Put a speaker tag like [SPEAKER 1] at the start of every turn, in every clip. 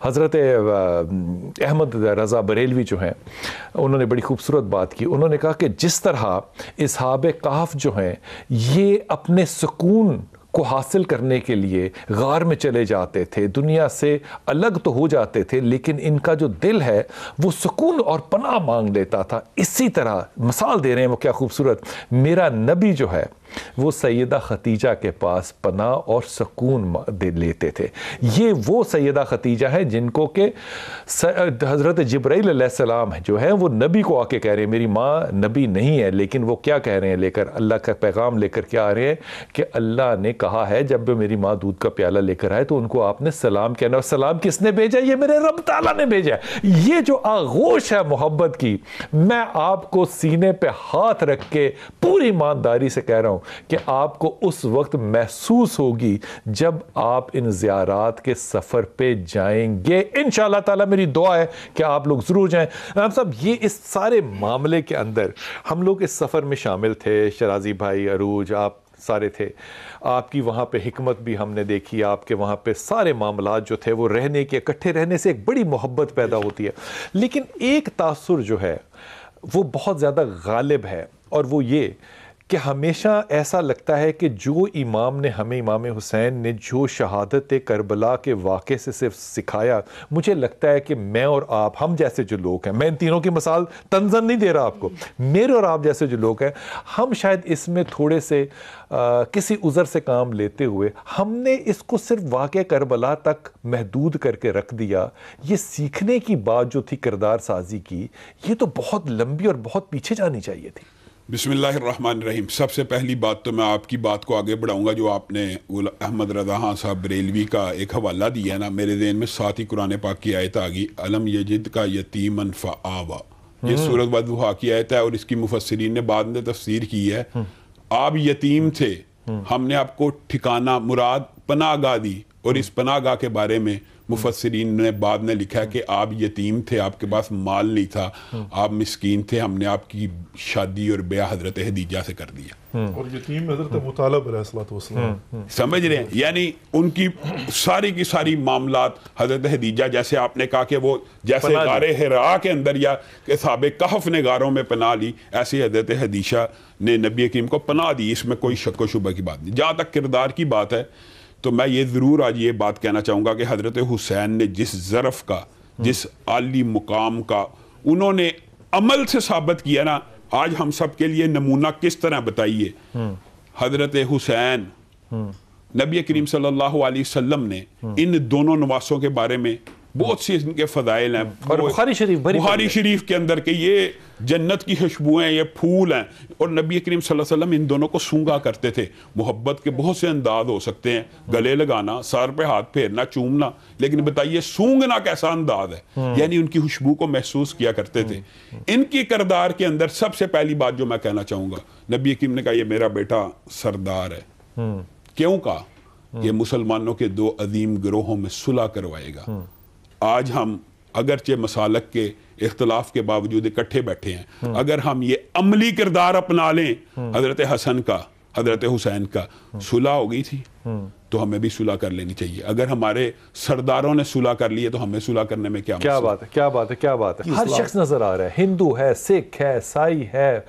[SPEAKER 1] حضرت احمد رضا بریلوی جو ہیں انہوں نے بڑی خوبصورت بات کی. انہوں نے کہا کہ جس طرح اصحاب کہف جو ہیں یہ اپنے سکون کو حاصل کرنے کے لیے غار میں چلے جاتے تھے, دنیا سے الگ تو ہو جاتے تھے لیکن ان کا جو دل ہے وہ سکون اور پناہ مانگ لیتا تھا, اسی طرح مثال دے رہے ہیں وہ کیا خوبصورت, میرا نبی جو ہے وہ سیدہ خدیجہ کے پاس پناہ اور سکون لیتے تھے. یہ وہ سیدہ خدیجہ ہے جن کو کہ حضرت جبرائیل علیہ السلام جو ہے وہ نبی کو آ کے کہہ رہے ہیں, میری ماں نبی نہیں ہے لیکن وہ کیا کہہ رہے ہیں لے کر, اللہ کا پیغام لے کر کیا آ رہے ہیں کہ اللہ نے کہا ہے جب میری ماں دودھ کا پیالہ لے کر آئے تو ان کو آپ نے سلام کہنا, اور سلام کس نے بھیجا, یہ میرے رب تعالیٰ نے بھیجا. یہ جو آغوش ہے محبت کی, میں آپ کو سینے پہ ہاتھ رکھ کے پوری ایمانداری سے کہہ رہا ہوں کہ آپ کو اس وقت محسوس ہوگی جب آپ ان زیارات کے سفر پہ جائیں گے. انشاءاللہ تعالیٰ میری دعا ہے کہ آپ لوگ ضرور جائیں. صاحب یہ اس سارے معاملے کے اندر ہم لوگ اس سفر میں شامل تھے, شرازی بھائی, عروج, آپ سارے تھے, آپ کی وہاں پہ حکمت بھی ہم نے دیکھی, آپ کے وہاں پہ سارے معاملات جو تھے وہ رہنے کے اکٹھے رہنے سے ایک بڑی محبت پیدا ہوتی ہے. لیکن ایک تاثر جو ہے وہ بہت زیادہ غالب ہے, اور وہ یہ کہ ہمیشہ ایسا لگتا ہے کہ جو امام نے ہمیں, امام حسین نے جو شہادت کربلا کے واقعے سے صرف سکھایا, مجھے لگتا ہے کہ میں اور آپ, ہم جیسے جو لوگ ہیں, میں ان تینوں کی مثال تنزن نہیں دے رہا آپ کو, میرے اور آپ جیسے جو لوگ ہیں, ہم شاید اس میں تھوڑے سے کسی عذر سے کام لیتے ہوئے ہم نے اس کو صرف واقعہ کربلا تک محدود کر کے رکھ دیا. یہ سیکھنے کی بات جو تھی کردار سازی کی, یہ تو بہت لمبی اور بہت پیچھے جانی چاہیے تھی.
[SPEAKER 2] بسم اللہ الرحمن الرحیم. سب سے پہلی بات تو میں آپ کی بات کو آگے بڑھاؤں گا, جو آپ نے احمد رضا خان صاحب بریلوی کا ایک حوالہ دیا ہے نا, میرے ذہن میں ساتھ ہی قرآن پاک کی آیت آ گئی, علم یجد کا یتیمن فآوا. یہ سورۃ وضحیٰ کی آیت ہے, اور اس کی مفسرین نے بعد میں تفسیر کی ہے. آپ یتیم تھے, ہم نے آپ کو ٹھکانہ مراد پناہ گاہ دی, اور اس پناہ گاہ کے بارے میں مفسرین نے بعد میں لکھا ہے کہ آپ یتیم تھے, آپ کے پاس مال نہیں تھا, آپ مسکین تھے, ہم نے آپ کی شادی اور بیاہ حضرت خدیجہ سے کر دیا.
[SPEAKER 3] اور یتیم حضرت مطالب علیہ السلام,
[SPEAKER 2] سمجھ رہے ہیں, یعنی ان کی ساری کی ساری معاملات حضرت خدیجہ, جیسے آپ نے کہا کہ وہ جیسے غار حرا کے اندر یا اصحاب کہف نے غاروں میں پناہ لی, ایسی حضرت خدیجہ نے نبی کریم کو پناہ دی, اس میں کوئی شک و شبہ کی بات نہیں. جہاں تک کردار کی بات ہے تو میں یہ ضرور آج یہ بات کہنا چاہوں گا کہ حضرت حسین نے جس ظرف کا, جس عالی مقام کا انہوں نے عمل سے ثابت کیا نا, آج ہم سب کے لیے نمونہ کس طرح بتائیے. حضرت حسین, نبی کریم صلی اللہ علیہ وسلم نے ان دونوں نواسوں کے بارے میں بہت سی ان کے فضائل ہیں,
[SPEAKER 1] اور
[SPEAKER 2] بخاری شریف کے اندر کہ یہ جنت کی خوشبو ہیں, یہ پھول ہیں, اور نبی کریم صلی اللہ علیہ وسلم ان دونوں کو سونگا کرتے تھے. محبت کے بہت سے انداز ہو سکتے ہیں, گلے لگانا, سر پہ ہاتھ پھیرنا, چومنا, لیکن بتائیے سونگنا کیسا انداز ہے, یعنی ان کی خوشبو کو محسوس کیا کرتے تھے. ان کی کردار کے اندر سب سے پہلی بات جو میں کہنا چاہوں گا, نبی کریم نے کہا یہ میرا بیٹا سردار ہے. کیوں کہا؟ یہ مسلمانوں کے دو عظیم گروہوں میں صلح کروائے گا. آج ہم اگرچہ مسالک کے اختلاف کے باوجود اکٹھے بیٹھے ہیں, اگر ہم یہ عملی کردار اپنا لیں حضرت حسن کا, حضرت حسین کا, صلح ہو گئی تھی, تو ہمیں بھی صلح کر لینی چاہیے. اگر ہمارے سرداروں نے صلح کر لی ہے تو ہمیں صلح کرنے میں کیا
[SPEAKER 1] بات ہے, کیا بات ہے, کیا بات ہے. ہر شخص نظر آ رہا ہے, ہندو ہے, سکھ ہے, عیسائی ہے,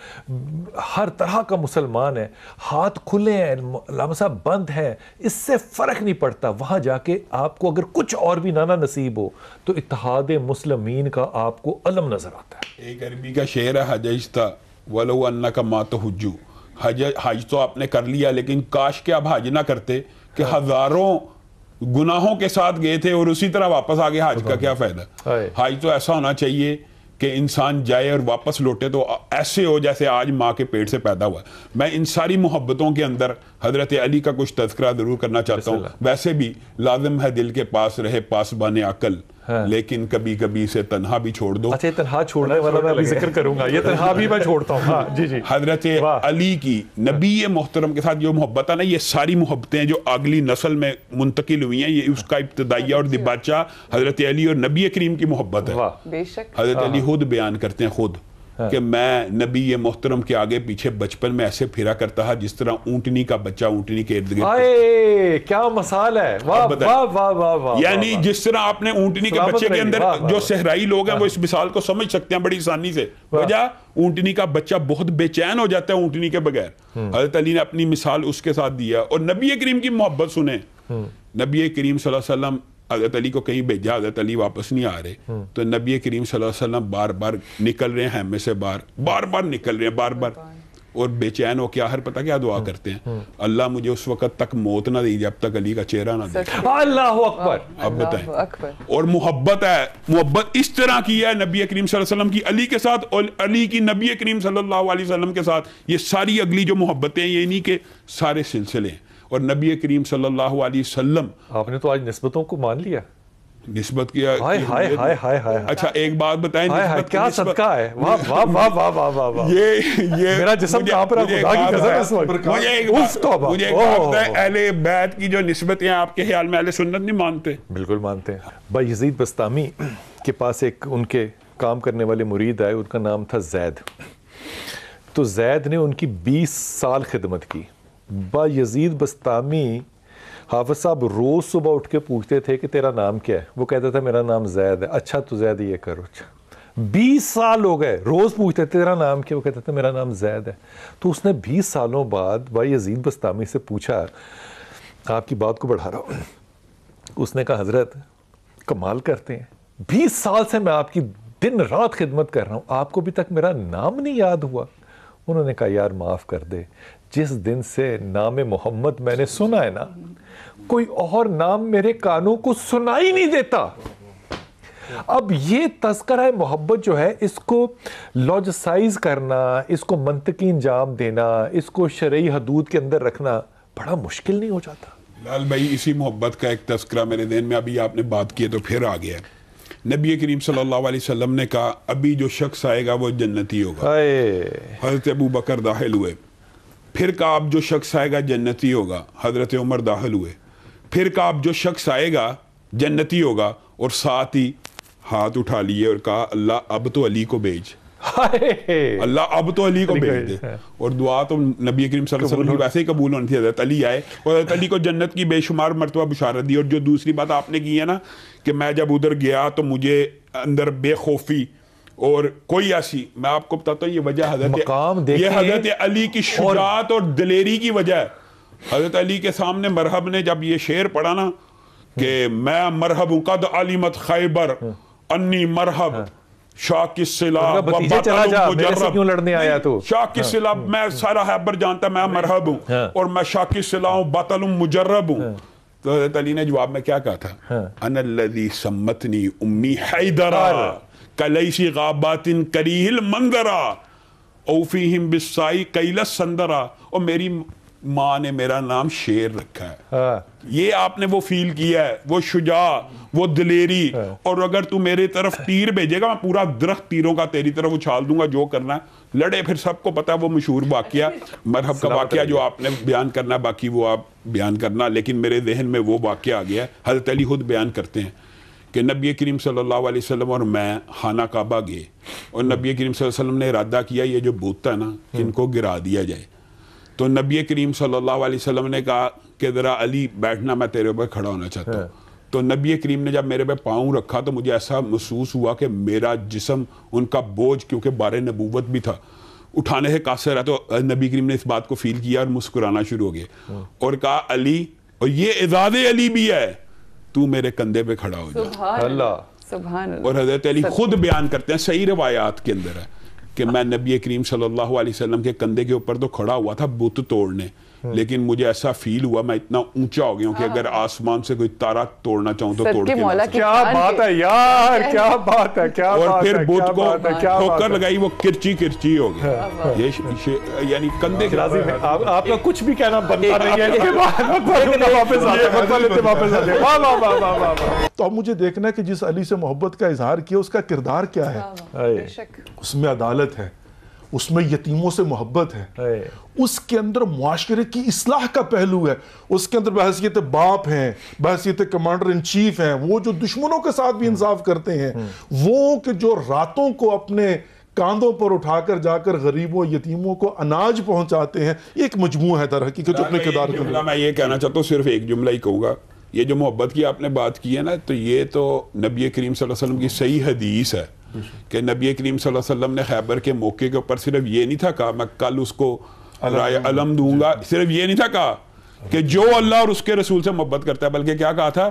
[SPEAKER 1] ہر طرح کا مسلمان ہے, ہاتھ کھلے ہیں, علامہ صاحب بند ہیں, اس سے فرق نہیں پڑتا. وہاں جا کے آپ کو اگر کچھ اور بھی نانا نصیب ہو تو اتحاد مسلمین کا آپ کو علم نظر آتا ہے.
[SPEAKER 2] ایک عربی کا شعر ہے, حججتا ولو انک ما تحج, حج تو آپ نے کر لیا لیکن کاش کہ آپ حج نہ کرتے, کہ ہزاروں گناہوں کے ساتھ گئے تھے اور اسی طرح واپس آگے, حج کا کیا فائدہ. حج تو ایسا ہونا چاہیے کہ انسان جائے اور واپس لوٹے تو ایسے ہو جیسے آج ماں کے پیٹ سے پیدا ہوا. میں ان ساری محبتوں کے اندر حضرت علی کا کچھ تذکرہ ضرور کرنا چاہتا ہوں. ویسے بھی لازم ہے دل کے پاس رہے پاسبان عقل, لیکن کبھی کبھی سے تنہا بھی چھوڑ دو.
[SPEAKER 1] اچھا, تنہا چھوڑنے والا میں ابھی ذکر کروں گا, یہ تنہا بھی میں چھوڑتا ہوں. جی جی.
[SPEAKER 2] حضرت علی کی نبی محترم کے ساتھ جو محبت ہے نا, یہ ساری محبتیں جو اگلی نسل میں منتقل ہوئی ہیں, یہ اس کا ابتدائیہ اور دباچہ حضرت علی اور نبی کریم کی محبت ہے.
[SPEAKER 4] بے شک.
[SPEAKER 2] حضرت علی خود بیان کرتے ہیں, خود کہ میں نبی محترم کے آگے پیچھے بچپن میں ایسے پھرا کرتا تھا جس طرح اونٹنی کا بچہ اونٹنی کے ارد گرد.
[SPEAKER 1] کیا مثال ہے, واہ واہ واہ واہ واہ.
[SPEAKER 2] یعنی جس طرح آپ نے اونٹنی کے بچے کے اندر, جو صحرائی لوگ ہیں وہ اس مثال کو سمجھ سکتے ہیں بڑی آسانی سے. وجہ اونٹنی کا بچہ بہت بے چین ہو جاتا ہے اونٹنی کے بغیر. حضرت علی نے اپنی مثال اس کے ساتھ دیا. اور نبی کریم کی محبت سنیں, نبی کریم صلی اللہ علیہ وسلم, حضرت علی کو کہیں بھیجا, حضرت علی واپس نہیں آ رہے, تو نبی کریم صلی اللہ علیہ وسلم بار بار نکل رہے ہیں خیمے سے باہر, بار بار نکل رہے ہیں بار بار, اور بے چین ہو کے آخر پتہ کیا دعا کرتے ہیں, اللہ مجھے اس وقت تک موت نہ دی جب تک علی کا چہرہ نہ دیکھے.
[SPEAKER 1] اللہ اکبر.
[SPEAKER 2] اب بتائیں. اور محبت ہے, محبت اس طرح کی ہے نبی کریم صلی اللہ علیہ وسلم کی علی کے ساتھ, اور علی کی نبی کریم صلی اللہ علیہ وسلم کے ساتھ. یہ ساری اگلی جو محبتیں ہیں یہ نہیں کہ سارے سلسلے ہیں. اور نبی کریم صلی اللہ علیہ وسلم, آپ
[SPEAKER 1] نے تو آج نسبتوں کو مان لیا,
[SPEAKER 2] نسبت کیا.
[SPEAKER 1] ہائے ہائے ہائے ہائے ہائے.
[SPEAKER 2] اچھا ایک بات بتائیں,
[SPEAKER 1] کیا صدقہ ہے, واہ واہ واہ واہ واہ واہ واہ.
[SPEAKER 2] یہ
[SPEAKER 1] میرا جسم کہاں پر ہے, خدا کی قسم اس وقت.
[SPEAKER 2] مجھے ایک بات ہے, اہل بیت کی جو نسبتیں آپ کے خیال میں اہل سنت نہیں مانتے؟
[SPEAKER 1] بالکل مانتے ہیں. بھائی یزید بسطامی کے پاس ایک ان کے کام کرنے والے مرید آئے, ان کا نام تھا زید. تو زید نے ان کی 20 سال خدمت کی. با یزید بسطامی حافظ صاحب روز صبح اٹھ کے پوچھتے تھے کہ تیرا نام کیا ہے, وہ کہتا تھا میرا نام زید ہے. اچھا تو زید یہ کرو. 20 سال ہو گئے, روز پوچھتے تھے تیرا نام کیا, وہ کہتا تھا میرا نام زید ہے. تو اس نے 20 سالوں بعد بھائی یزید بسطامی سے پوچھا, آپ کی بات کو بڑھا رہا ہوں. اس نے کہا حضرت کمال کرتے ہیں, 20 سال سے میں آپ کی دن رات خدمت کر رہا ہوں, آپ کو ابھی تک میرا نام نہیں یاد ہوا. انہوں نے کہا یار معاف کر دے, جس دن سے نام محمد میں نے سنا ہے نا, کوئی اور نام میرے کانوں کو سنائی نہیں دیتا. اب یہ تذکرہ محبت جو ہے, اس کو لاجسائز کرنا, اس کو منطقی انجام دینا, اس کو شرعی حدود کے اندر رکھنا بڑا مشکل نہیں ہو جاتا؟
[SPEAKER 2] لال بھائی اسی محبت کا ایک تذکرہ میرے ذہن میں, ابھی آپ نے بات کی تو پھر آ گیا. نبی کریم صلی اللہ علیہ وسلم نے کہا ابھی جو شخص آئے گا وہ جنتی ہوگا. حضرت ابو بکر داخل ہوئے. پھر کہا اب جو شخص آئے گا جنتی ہوگا. حضرت عمر داخل ہوئے. پھر کہا اب جو شخص آئے گا جنتی ہوگا, اور ساتھ ہی ہاتھ اٹھا لیے اور کہا اللہ اب تو علی کو بھیج, اللہ اب تو علی کو بھیج دے. اور دعا تو نبی کریم صلی اللہ علیہ وسلم کی ویسے ہی قبول ہونی تھی. حضرت علی آئے اور حضرت علی کو جنت کی بے شمار مرتبہ بشارت دی. اور جو دوسری بات آپ نے کی ہے نا کہ میں جب ادھر گیا تو مجھے اندر بے خوفی اور کوئی ایسی, میں آپ کو بتاتا ہوں یہ وجہ حضرت علی کی شجاعت اور دلیری کی وجہ ہے. حضرت علی کے سامنے مرحب نے جب یہ شعر پڑھا نا کہ میں مرحب ہوں قد علمت خیبر انی مرحب شاہ کی صلاح شاہ کی صلاح, میں سارا خیبر جانتا میں مرحب ہوں, اور میں شاہ کی صلاح ہوں باطل مجرب ہوں. تو حضرت علی نے جواب میں کیا کہا تھا, انا الذی سمتنی امی حیدرا کلیسی غابات کریہ المنظرا اوفیہم بالسائی کیل السندرا. اور میری ماں نے میرا نام شیر رکھا ہے. یہ آپ نے وہ فیل کیا ہے, وہ شجاع, وہ دلیری. اور اگر تو میرے طرف تیر بھیجے گا میں پورا درخت تیروں کا تیری طرف اچھال دوں گا, جو کرنا ہے لڑے. پھر سب کو پتا ہے وہ مشہور واقعہ مرحب کا واقعہ جو آپ نے بیان کرنا ہے, باقی وہ آپ بیان کرنا, لیکن میرے ذہن میں وہ واقعہ آ گیا ہے. حضرت علی خود بیان کرتے ہیں کہ نبی کریم صلی اللہ علیہ وسلم اور میں خانہ کعبہ گئے, اور نبی کریم صلی اللہ علیہ وسلم نے ارادہ کیا یہ جو بت ہے نا ان کو گرا دیا جائے. تو نبی کریم صلی اللہ علیہ وسلم نے کہا کہ ذرا علی بیٹھنا, میں تیرے پہ کھڑا ہونا چاہتا ہوں. تو نبی کریم نے جب میرے پہ پاؤں رکھا تو مجھے ایسا محسوس ہوا کہ میرا جسم ان کا بوجھ, کیونکہ بار نبوت بھی تھا, اٹھانے سے قاصر ہے. تو نبی کریم نے اس بات کو فیل کیا اور مسکرانا شروع ہو گئے اور کہا علی, اور یہ اعزاز علی بھی ہے, تو میرے کندھے پہ کھڑا ہو جا.
[SPEAKER 4] سبحان اللہ.
[SPEAKER 2] اور حضرت علی خود بیان کرتے ہیں, صحیح روایات کے اندر ہے کہ میں نبی کریم صلی اللہ علیہ وسلم کے کندھے کے اوپر تو کھڑا ہوا تھا بت توڑنے, لیکن مجھے ایسا فیل ہوا میں اتنا اونچا ہو گیا ہوں کہ اگر آسمان سے کوئی تارا توڑنا چاہوں تو توڑ کے نہ سکتا.
[SPEAKER 1] کیا بات ہے یار, کیا بات ہے, کیا بات ہے.
[SPEAKER 2] اور پھر بت کو ٹھوکر لگائی, وہ کرچی کرچی ہو گیا. یہ یعنی کندھے کے
[SPEAKER 1] آپ کا کچھ بھی کہنا بنتا نہیں ہے.
[SPEAKER 3] تو اب مجھے دیکھنا ہے کہ جس علی سے محبت کا اظہار کیا اس کا کردار کیا ہے. اس میں عدالت ہے, اس میں یتیموں سے محبت ہے, اس کے اندر معاشرے کی اصلاح کا پہلو ہے, اس کے اندر بحیثیت باپ ہیں, بحیثیت کمانڈر ان چیف ہیں, وہ جو دشمنوں کے ساتھ بھی انصاف کرتے ہیں, وہ کہ جو راتوں کو اپنے کاندھوں پر اٹھا کر جا کر غریبوں یتیموں کو اناج پہنچاتے ہیں. یہ ایک مجموعہ ہے در حقیقت جو اپنے کردار
[SPEAKER 2] جملہ میں یہ کہنا چاہتا ہوں, صرف ایک جملہ ہی کہوں گا. یہ جو محبت کی آپ نے بات کی ہے نا, تو یہ تو نبی کریم صلی اللہ علیہ وسلم کی صحیح حدیث ہے کہ نبی کریم صلی اللہ علیہ وسلم نے خیبر کے موقع کے اوپر صرف یہ نہیں تھا کہا میں کل اس کو رائے علم دوں گا, صرف یہ نہیں تھا کہا کہ جو اللہ اور اس کے رسول سے محبت کرتا ہے, بلکہ کیا کہا تھا,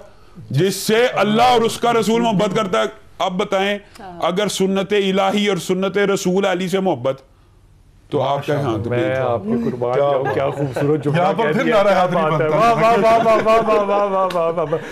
[SPEAKER 2] جس سے اللہ اور اس کا رسول محبت کرتا ہے. اب بتائیں اگر سنت الہی اور سنت رسول علی سے محبت, تو آپ کہیں ہاں
[SPEAKER 1] میں آپ کے قربان جاؤں, کیا خوبصورت جملہ
[SPEAKER 3] یہاں پر پھر نعرہ حیدری بنتا ہے.
[SPEAKER 1] واہ واہ واہ واہ واہ واہ واہ واہ واہ.